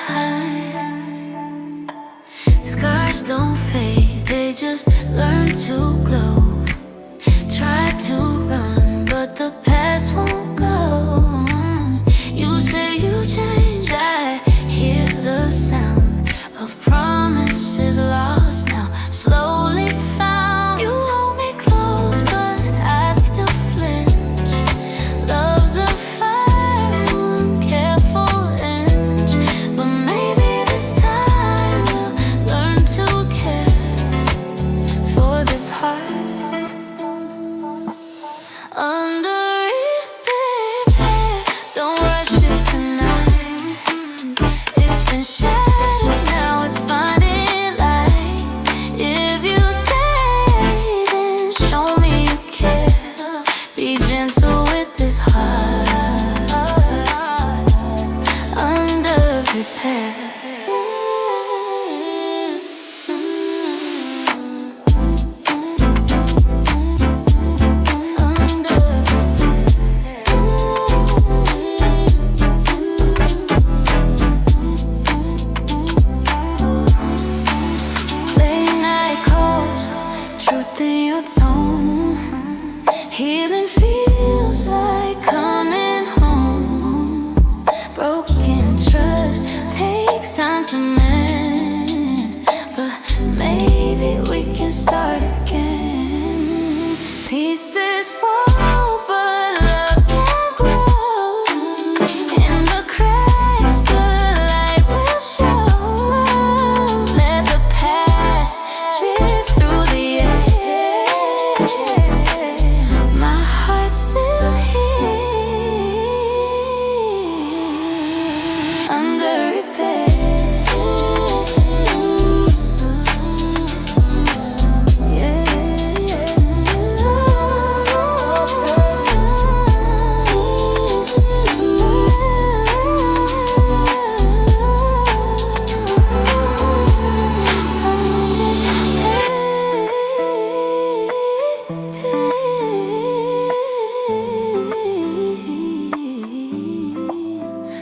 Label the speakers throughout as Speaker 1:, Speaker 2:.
Speaker 1: time. Scars don't fade, they just learn to glow. Try to run, but the past won't go. You say you change, I hear the sound of promises lost now, slowly found. You hold me close, but I still flinch. Love's a fire, one careful inch. But maybe this time we'll learn to care for this heart under repair. Don't rush it tonight. It's been shattered, now it's finding light. If you stay, then show me you care. Be gentle with this heart under repair. Truth in your tone, healing feels like coming home. Broken trust takes time to mend, but maybe we can start again. Pieces fall, but love can grow. In the cracks, the light will show. Let the past drift through the air. My heart's still here, under repair.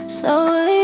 Speaker 1: Slowly